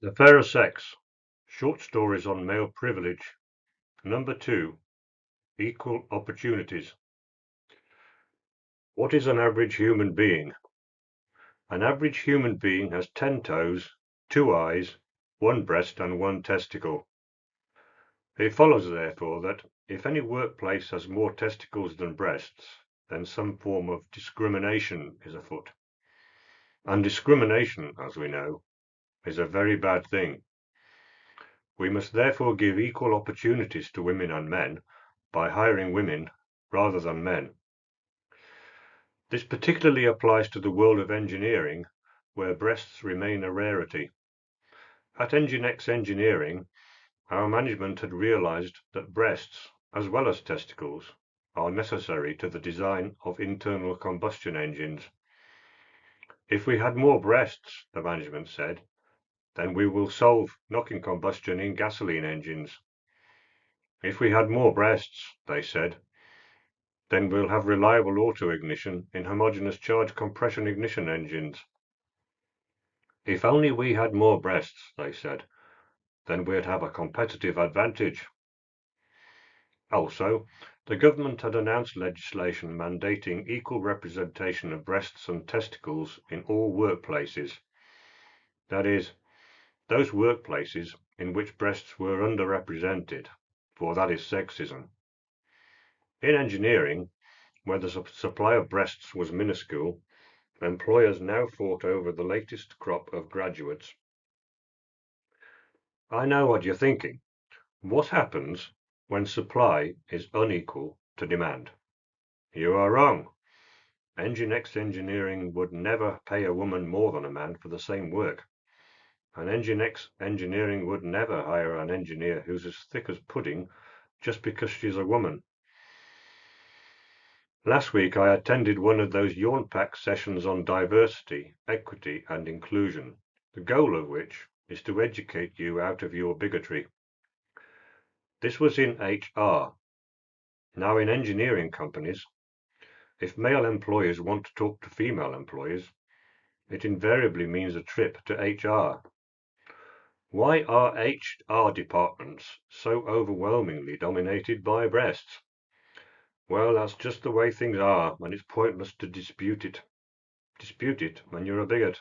The Fairer Sex, Short Stories on Male Privilege. Number 2, Equal Opportunities. What is an average human being? An average human being has 10 toes, 2 eyes, 1 breast and 1 testicle. It follows, therefore, that if any workplace has more testicles than breasts, then some form of discrimination is afoot. And discrimination, as we know, is a very bad thing. We must therefore give equal opportunities to women and men by hiring women rather than men. This particularly applies to the world of engineering, where breasts remain a rarity. At Enginex Engineering, our management had realized that breasts, as well as testicles, are necessary to the design of internal combustion engines. If we had more breasts, the management said, then we will solve knocking combustion in gasoline engines. If we had more breasts, they said, then we'll have reliable auto-ignition in homogeneous charge compression ignition engines. If only we had more breasts, they said, then we'd have a competitive advantage. Also, the government had announced legislation mandating equal representation of breasts and testicles in all workplaces. That is, those workplaces in which breasts were underrepresented, for that is sexism. In engineering, where the supply of breasts was minuscule, employers now fought over the latest crop of graduates. I know what you're thinking. What happens when supply is unequal to demand? You are wrong. Enginex Engineering would never pay a woman more than a man for the same work. And Enginex Engineering would never hire an engineer who's as thick as pudding just because she's a woman. Last week I attended one of those yawn-packed sessions on diversity, equity and inclusion, the goal of which is to educate you out of your bigotry. This was in HR. Now in engineering companies, if male employers want to talk to female employees, it invariably means a trip to HR. Why are HR departments so overwhelmingly dominated by breasts? Well, that's just the way things are, and it's pointless to dispute it. Dispute it when you're a bigot.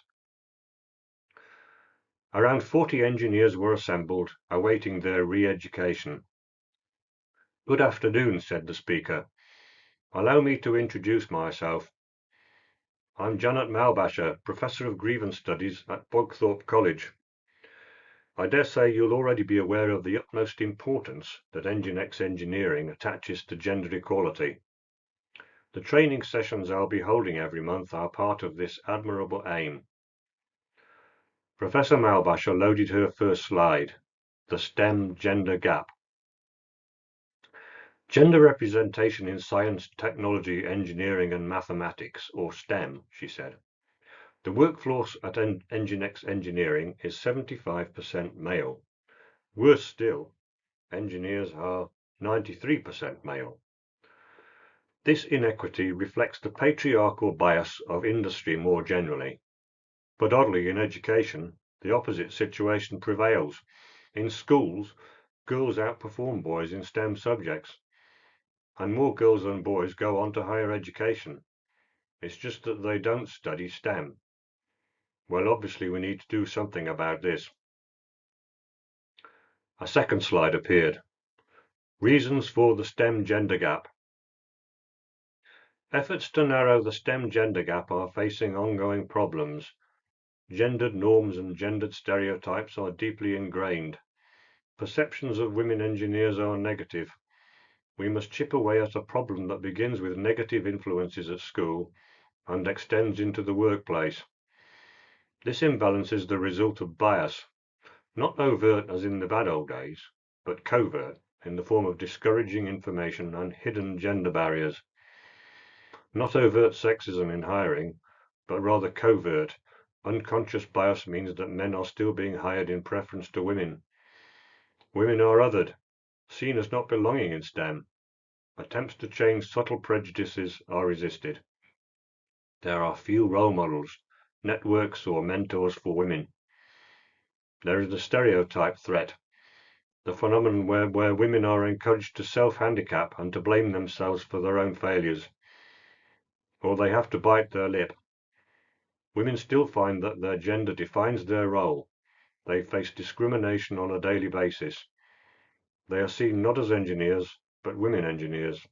Around 40 engineers were assembled, awaiting their re-education. Good afternoon, said the speaker. Allow me to introduce myself. I'm Janet Malbasher, Professor of Grievance Studies at Bogthorpe College. I dare say you'll already be aware of the utmost importance that Enginex Engineering attaches to gender equality. The training sessions I'll be holding every month are part of this admirable aim. Professor Malbasher loaded her first slide, the STEM gender gap. Gender representation in science, technology, engineering and mathematics, or STEM, she said. The workforce at Enginex Engineering is 75% male. Worse still, engineers are 93% male. This inequity reflects the patriarchal bias of industry more generally. But oddly, in education, the opposite situation prevails. In schools, girls outperform boys in STEM subjects, and more girls than boys go on to higher education. It's just that they don't study STEM. Well, obviously we need to do something about this. A second slide appeared. Reasons for the STEM gender gap. Efforts to narrow the STEM gender gap are facing ongoing problems. Gendered norms and gendered stereotypes are deeply ingrained. Perceptions of women engineers are negative. We must chip away at a problem that begins with negative influences at school and extends into the workplace. This imbalance is the result of bias, not overt as in the bad old days, but covert in the form of discouraging information and hidden gender barriers. Not overt sexism in hiring, but rather covert, unconscious bias means that men are still being hired in preference to women. Women are othered, seen as not belonging in STEM. Attempts to change subtle prejudices are resisted. There are few role models, networks or mentors for women. There is the stereotype threat, the phenomenon where women are encouraged to self-handicap and to blame themselves for their own failures, or they have to bite their lip. Women still find that their gender defines their role. They face discrimination on a daily basis. They are seen not as engineers, but women engineers,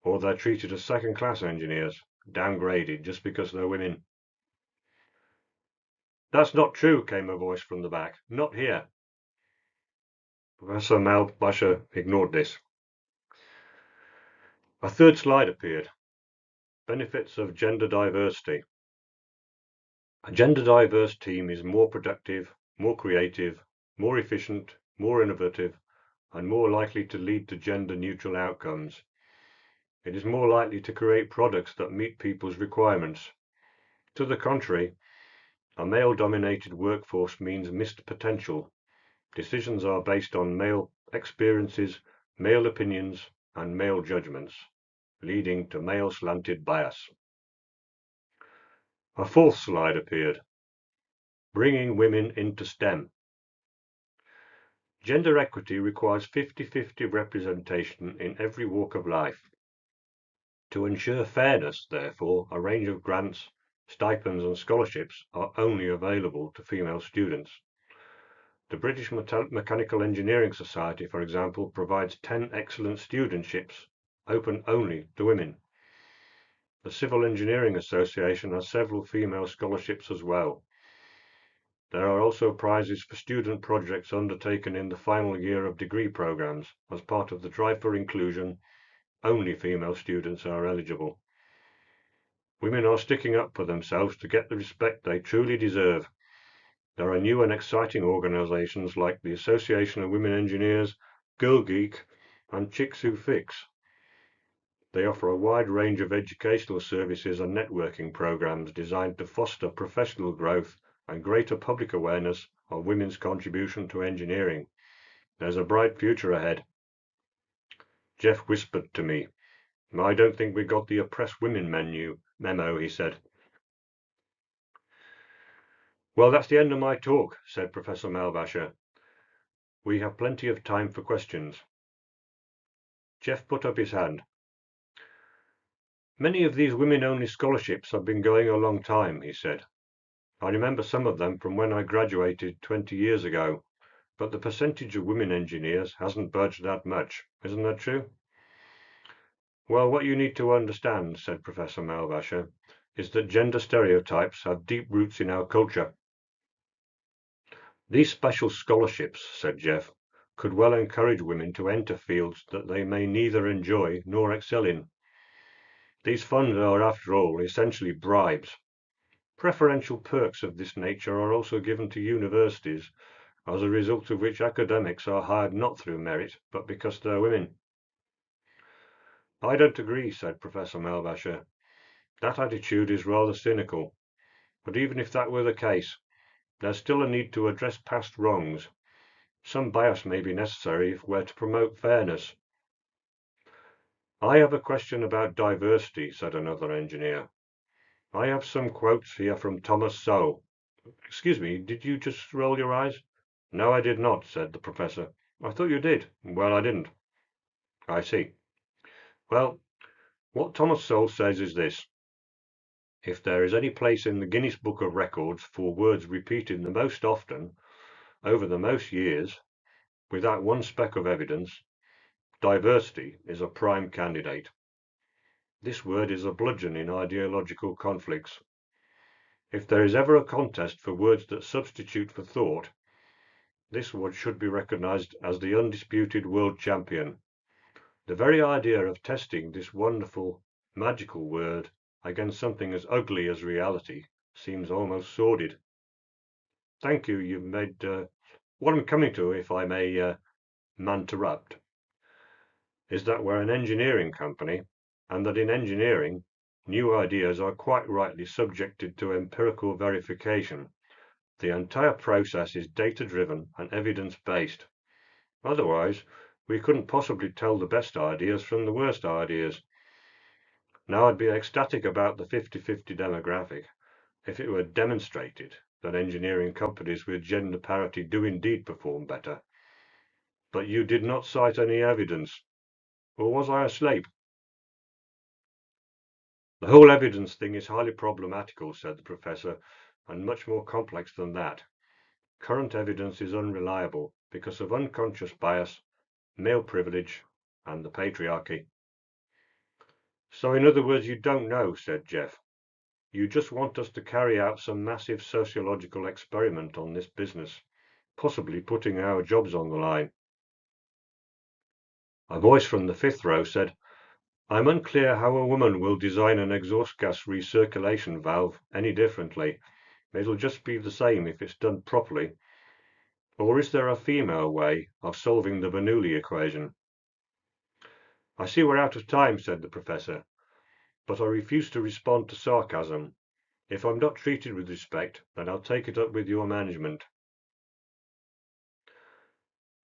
or they're treated as second-class engineers, downgraded just because they're women. That's not true, came a voice from the back. Not here. Professor Malbasher ignored this. A third slide appeared. Benefits of gender diversity. A gender-diverse team is more productive, more creative, more efficient, more innovative, and more likely to lead to gender-neutral outcomes. It is more likely to create products that meet people's requirements. To the contrary, a male-dominated workforce means missed potential. Decisions are based on male experiences, male opinions, and male judgments, leading to male-slanted bias. A fourth slide appeared. Bringing women into STEM. Gender equity requires 50-50 representation in every walk of life. To ensure fairness, therefore, a range of grants, stipends and scholarships are only available to female students. The British Mechanical Engineering Society, for example, provides 10 excellent studentships, open only to women. The Civil Engineering Association has several female scholarships as well. There are also prizes for student projects undertaken in the final year of degree programs. As part of the drive for inclusion, only female students are eligible. Women are sticking up for themselves to get the respect they truly deserve. There are new and exciting organisations like the Association of Women Engineers, Girl Geek, and Chicks Who Fix. They offer a wide range of educational services and networking programs designed to foster professional growth and greater public awareness of women's contribution to engineering. There's a bright future ahead. Jeff whispered to me, "I don't think we got the Oppress Women memo," he said. Well, that's the end of my talk, said Professor Malbasher. We have plenty of time for questions. Jeff put up his hand. Many of these women-only scholarships have been going a long time, he said. I remember some of them from when I graduated 20 years ago, but the percentage of women engineers hasn't budged that much. Isn't that true? Well, what you need to understand, said Professor Malbasher, is that gender stereotypes have deep roots in our culture. These special scholarships, said Jeff, could well encourage women to enter fields that they may neither enjoy nor excel in. These funds are, after all, essentially bribes. Preferential perks of this nature are also given to universities, as a result of which academics are hired not through merit, but because they're women. I don't agree, said Professor Malbasher. That attitude is rather cynical. But even if that were the case, there's still a need to address past wrongs. Some bias may be necessary if we're to promote fairness. I have a question about diversity, said another engineer. I have some quotes here from Thomas Sowell. Excuse me, did you just roll your eyes? No, I did not, said the professor. I thought you did. Well, I didn't. I see. Well, what Thomas Sowell says is this. If there is any place in the Guinness Book of Records for words repeated the most often, over the most years, without one speck of evidence, diversity is a prime candidate. This word is a bludgeon in ideological conflicts. If there is ever a contest for words that substitute for thought, this word should be recognized as the undisputed world champion. The very idea of testing this wonderful, magical word against something as ugly as reality seems almost sordid. Thank you, you've made what I'm coming to, if I may interrupt, is that we're an engineering company, and that in engineering, new ideas are quite rightly subjected to empirical verification. The entire process is data-driven and evidence-based. Otherwise, we couldn't possibly tell the best ideas from the worst ideas. Now, I'd be ecstatic about the 50-50 demographic if it were demonstrated that engineering companies with gender parity do indeed perform better. But you did not cite any evidence. Or was I asleep? The whole evidence thing is highly problematical, said the professor, and much more complex than that. Current evidence is unreliable because of unconscious bias, male privilege, and the patriarchy. So in other words, you don't know, said Jeff. You just want us to carry out some massive sociological experiment on this business, possibly putting our jobs on the line. A voice from the fifth row said, I'm unclear how a woman will design an exhaust gas recirculation valve any differently. It'll just be the same if it's done properly. Or is there a female way of solving the Bernoulli equation? I see we're out of time, said the professor, but I refuse to respond to sarcasm. If I'm not treated with respect, then I'll take it up with your management.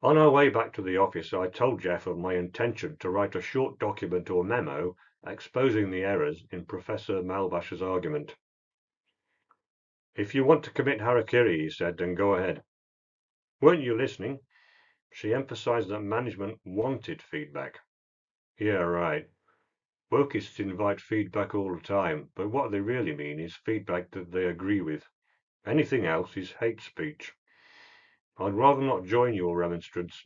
On our way back to the office, I told Jeff of my intention to write a short document or memo exposing the errors in Professor Malbash's argument. If you want to commit harakiri, he said, then go ahead. Weren't you listening? She emphasized that management wanted feedback. Yeah, right. Wokists invite feedback all the time, but what they really mean is feedback that they agree with. Anything else is hate speech. I'd rather not join your remonstrance.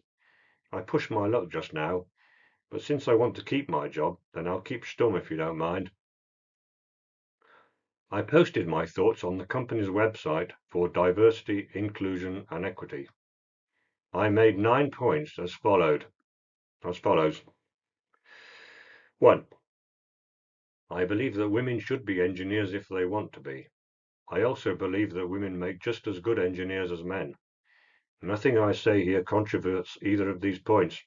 I pushed my luck just now, but since I want to keep my job, then I'll keep stum if you don't mind. I posted my thoughts on the company's website for diversity, inclusion and equity. I made 9 points as follows. 1. I believe that women should be engineers if they want to be. I also believe that women make just as good engineers as men. Nothing I say here controverts either of these points.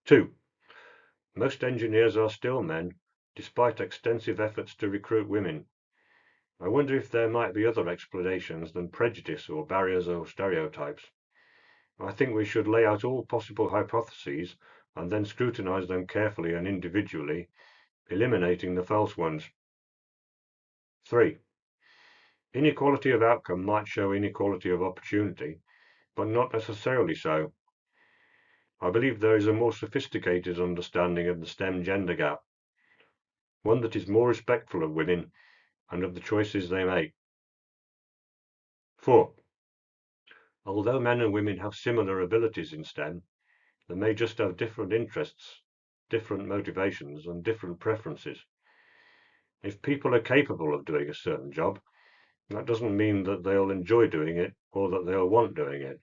2. Most engineers are still men, despite extensive efforts to recruit women. I wonder if there might be other explanations than prejudice or barriers or stereotypes. I think we should lay out all possible hypotheses and then scrutinize them carefully and individually, eliminating the false ones. 3. Inequality of outcome might show inequality of opportunity, but not necessarily so. I believe there is a more sophisticated understanding of the STEM gender gap, one that is more respectful of women and of the choices they make. 4. Although men and women have similar abilities in STEM, they may just have different interests, different motivations, and different preferences. If people are capable of doing a certain job, that doesn't mean that they'll enjoy doing it or that they'll want doing it.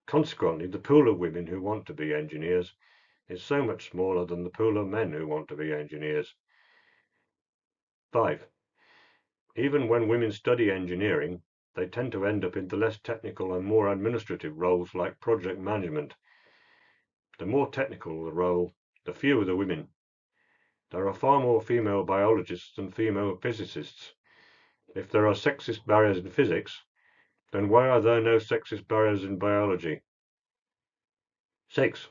Consequently, the pool of women who want to be engineers is so much smaller than the pool of men who want to be engineers. 5. Even when women study engineering, they tend to end up in the less technical and more administrative roles like project management. The more technical the role, the fewer the women. There are far more female biologists than female physicists. If there are sexist barriers in physics, then why are there no sexist barriers in biology? 6.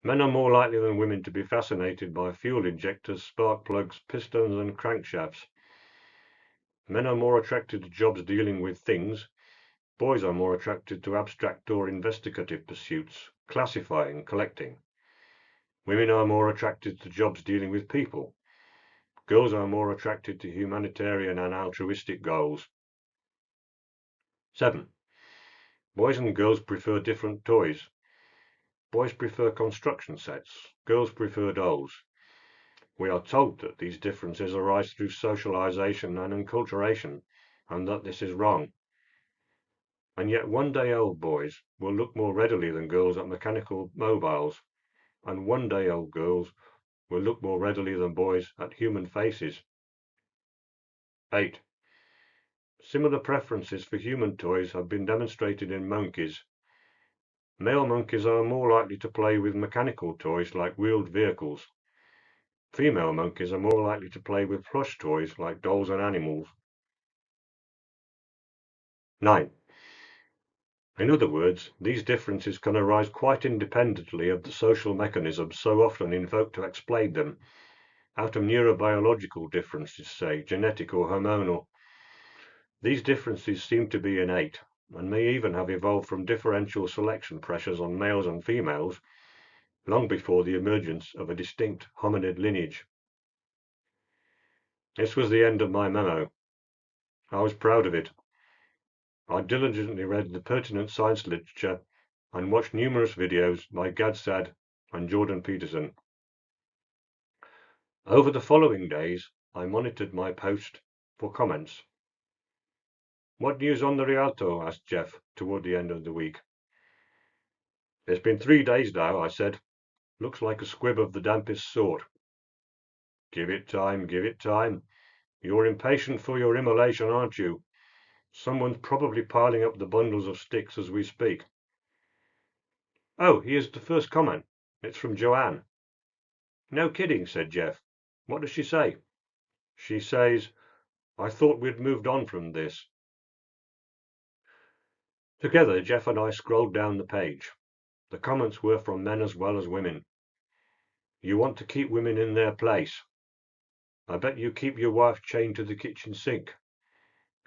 Men are more likely than women to be fascinated by fuel injectors, spark plugs, pistons, and crankshafts. Men are more attracted to jobs dealing with things. Boys are more attracted to abstract or investigative pursuits, classifying, collecting. Women are more attracted to jobs dealing with people. Girls are more attracted to humanitarian and altruistic goals. 7. Boys and girls prefer different toys. Boys prefer construction sets. Girls prefer dolls. We are told that these differences arise through socialization and enculturation, and that this is wrong. And yet one-day-old boys will look more readily than girls at mechanical mobiles, and one-day-old girls will look more readily than boys at human faces. 8. Similar preferences for human toys have been demonstrated in monkeys. Male monkeys are more likely to play with mechanical toys like wheeled vehicles. Female monkeys are more likely to play with plush toys like dolls and animals. 9. In other words, these differences can arise quite independently of the social mechanisms so often invoked to explain them, out of neurobiological differences, say, genetic or hormonal. These differences seem to be innate, and may even have evolved from differential selection pressures on males and females long before the emergence of a distinct hominid lineage. This was the end of my memo. I was proud of it. I diligently read the pertinent science literature and watched numerous videos by Gad Saad and Jordan Peterson. Over the following days, I monitored my post for comments. "What news on the Rialto?" asked Jeff toward the end of the week. "It's been 3 days now," I said. "Looks like a squib of the dampest sort." "Give it time, give it time. You're impatient for your immolation, aren't you? Someone's probably piling up the bundles of sticks as we speak." "Oh, here's the first comment. It's from Joanne." "No kidding," said Jeff. "What does she say?" "She says, 'I thought we'd moved on from this.'" Together, Jeff and I scrolled down the page. The comments were from men as well as women. "You want to keep women in their place. I bet you keep your wife chained to the kitchen sink.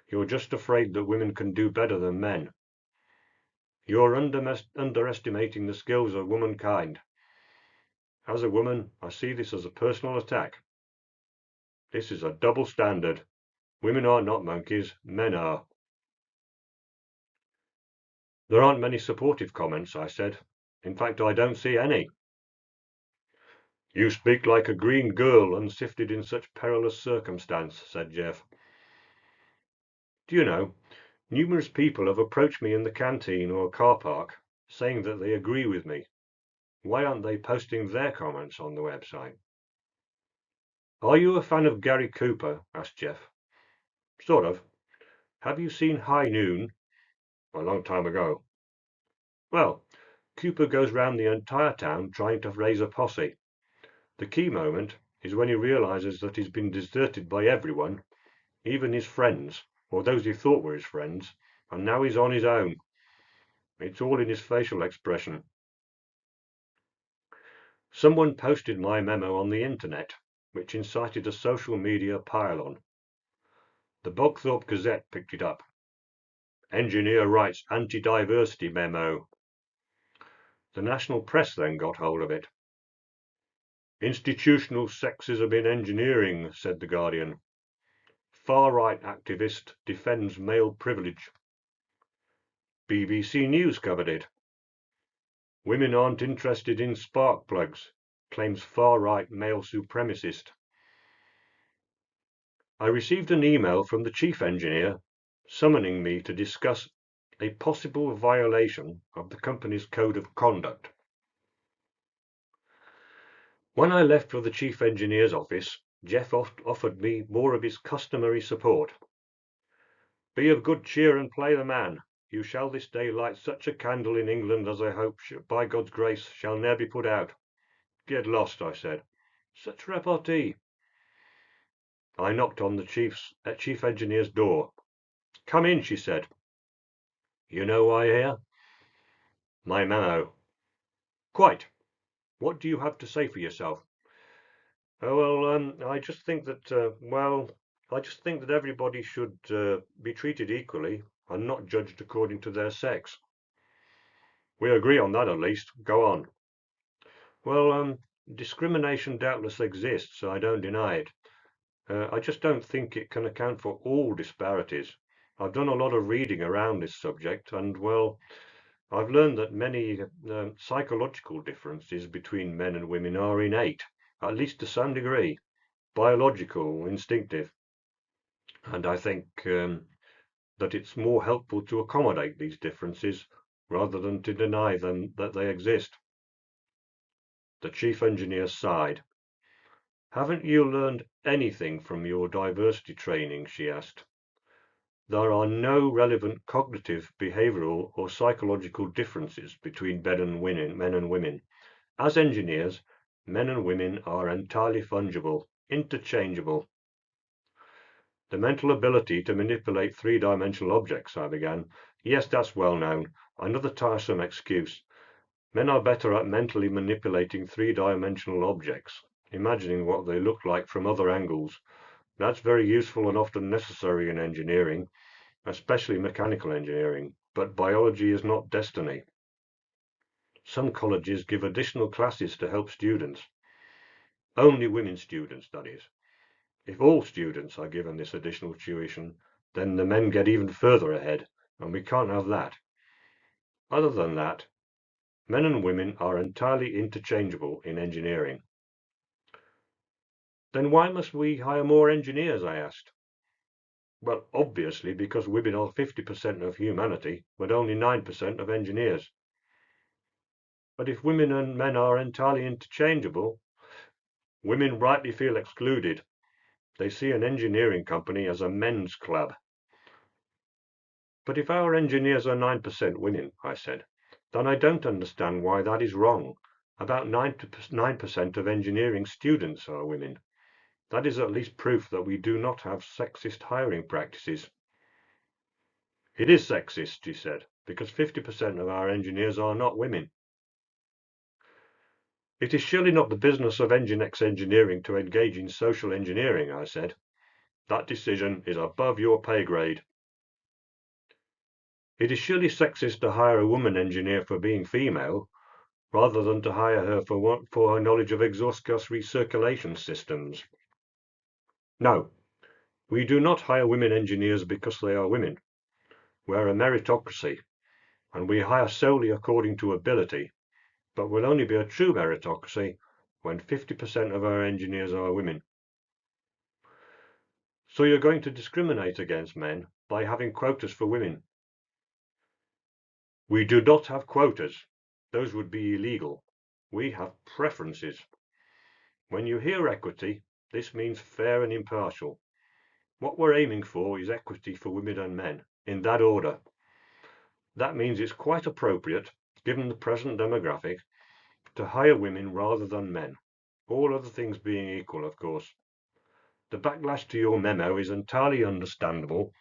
You're just afraid that women can do better than men. You're underestimating the skills of womankind. As a woman, I see this as a personal attack. This is a double standard. Women are not monkeys, men are." "There aren't many supportive comments," I said. "In fact, I don't see any." "You speak like a green girl unsifted in such perilous circumstance," said Jeff. "Do you know, numerous people have approached me in the canteen or car park saying that they agree with me. Why aren't they posting their comments on the website?" "Are you a fan of Gary Cooper?" asked Jeff. "Sort of. Have you seen High Noon?" "A long time ago." "Well, Cooper goes round the entire town trying to raise a posse. The key moment is when he realizes that he's been deserted by everyone, even his friends, or those he thought were his friends, and now he's on his own. It's all in his facial expression." Someone posted my memo on the internet, which incited a social media pile-on. The Bogthorpe Gazette picked it up. "Engineer writes anti-diversity memo." The national press then got hold of it. "Institutional sexism in engineering," said The Guardian. "Far-right activist defends male privilege." BBC News covered it. "Women aren't interested in spark plugs," claims far-right male supremacist. I received an email from the chief engineer summoning me to discuss a possible violation of the company's code of conduct. When I left for the chief engineer's office, Jeff offered me more of his customary support. "Be of good cheer and play the man. You shall this day light such a candle in England as I hope, by God's grace, shall ne'er be put out." "Get lost," I said. "Such repartee." I knocked on the chief engineer's door. "Come in," she said. "You know why here?" "My memo." "Quite. What do you have to say for yourself?" "Oh, well, I just think that, everybody should be treated equally and not judged according to their sex." "We agree on that, at least. Go on." "Well, discrimination doubtless exists, I don't deny it. I just don't think it can account for all disparities. I've done a lot of reading around this subject, and, well, I've learned that many psychological differences between men and women are innate, at least to some degree, biological, instinctive. And I think that it's more helpful to accommodate these differences rather than to deny them that they exist." The chief engineer sighed. "Haven't you learned anything from your diversity training?" she asked. "There are no relevant cognitive, behavioral, or psychological differences between men and women. As engineers, men and women are entirely fungible, interchangeable." "The mental ability to manipulate three-dimensional objects," I began. "Yes, that's well known. Another tiresome excuse. Men are better at mentally manipulating three-dimensional objects, imagining what they look like from other angles. That's very useful and often necessary in engineering. especially mechanical engineering, but biology is not destiny. Some colleges give additional classes to help students. Only women students, that is. If all students are given this additional tuition, then the men get even further ahead, and we can't have that. Other than that, men and women are entirely interchangeable in engineering. Then why must we hire more engineers? I asked. Well, obviously because women are 50% of humanity, but only 9% of engineers. But if women and men are entirely interchangeable, women rightly feel excluded. They see an engineering company as a men's club. But if our engineers are 9% women, I said, then I don't understand why that is wrong. About 9% of engineering students are women. That is at least proof that we do not have sexist hiring practices. It is sexist, she said, because 50% of our engineers are not women. It is surely not the business of Enginex Engineering to engage in social engineering, I said. That decision is above your pay grade. It is surely sexist to hire a woman engineer for being female, rather than to hire her for her knowledge of exhaust gas recirculation systems. No, we do not hire women engineers because they are women. We're a meritocracy, and we hire solely according to ability, but will only be a true meritocracy when 50% of our engineers are women. So you're going to discriminate against men by having quotas for women? We do not have quotas. Those would be illegal. We have preferences. When you hear equity, this means fair and impartial. What we're aiming for is equity for women and men, in that order. That means it's quite appropriate, given the present demographic, to hire women rather than men. All other things being equal, of course. The backlash to your memo is entirely understandable,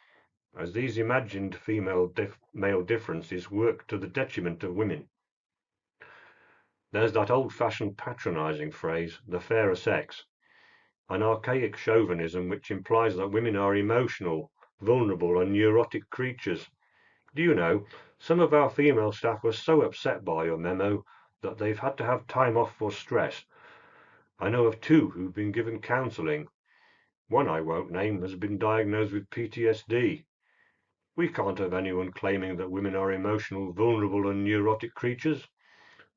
as these imagined female-male differences work to the detriment of women. There's that old-fashioned patronizing phrase, the fairer sex, an archaic chauvinism which implies that women are emotional, vulnerable, and neurotic creatures. Do you know, some of our female staff were so upset by your memo that they've had to have time off for stress. I know of 2 who've been given counselling. One I won't name has been diagnosed with PTSD. We can't have anyone claiming that women are emotional, vulnerable, and neurotic creatures.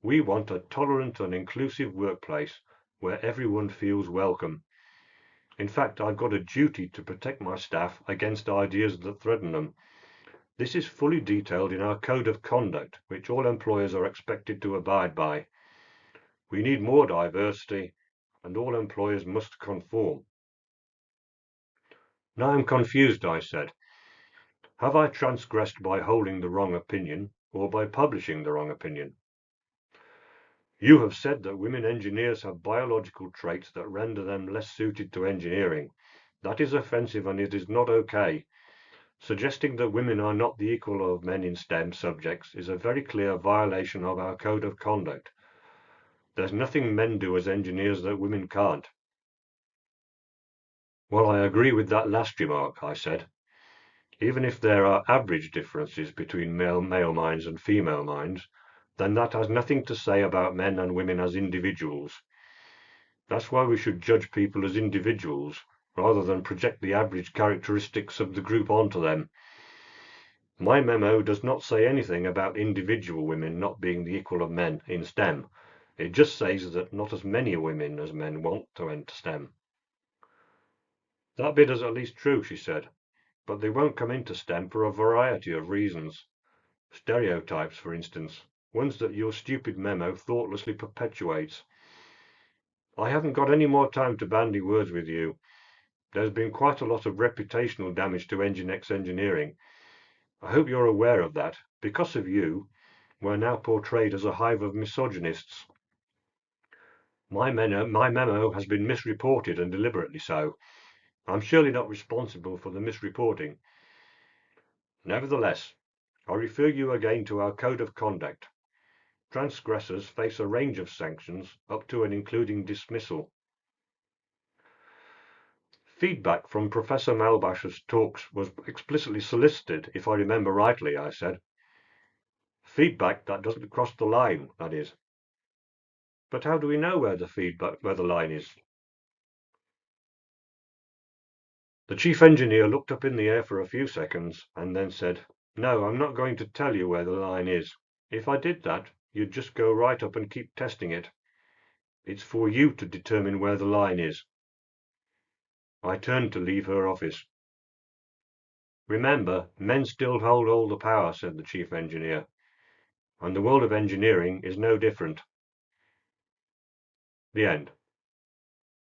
We want a tolerant and inclusive workplace where everyone feels welcome. In fact, I've got a duty to protect my staff against ideas that threaten them. This is fully detailed in our code of conduct, which all employers are expected to abide by. We need more diversity, and all employers must conform. Now I'm confused, I said. Have I transgressed by holding the wrong opinion, or by publishing the wrong opinion? You have said that women engineers have biological traits that render them less suited to engineering. That is offensive and it is not okay. Suggesting that women are not the equal of men in STEM subjects is a very clear violation of our code of conduct. There's nothing men do as engineers that women can't. Well, I agree with that last remark, I said. Even if there are average differences between male minds and female minds, then that has nothing to say about men and women as individuals. That's why we should judge people as individuals, rather than project the average characteristics of the group onto them. My memo does not say anything about individual women not being the equal of men in STEM. It just says that not as many women as men want to enter STEM. That bit is at least true, she said, but they won't come into STEM for a variety of reasons. Stereotypes, for instance, ones that your stupid memo thoughtlessly perpetuates. I haven't got any more time to bandy words with you. There's been quite a lot of reputational damage to Enginex Engineering. I hope you're aware of that. Because of you, we're now portrayed as a hive of misogynists. My memo has been misreported, and deliberately so. I'm surely not responsible for the misreporting. Nevertheless, I refer you again to our code of conduct. Transgressors face a range of sanctions, up to and including dismissal. Feedback from Professor Melbash's talks was explicitly solicited, if I remember rightly, I said. Feedback that doesn't cross the line, that is. But how do we know where the line is? The chief engineer looked up in the air for a few seconds and then said, "No, I'm not going to tell you where the line is. If I did that, you'd just go right up and keep testing it. It's for you to determine where the line is." I turned to leave her office. "Remember, men still hold all the power," said the chief engineer, "and the world of engineering is no different." The end.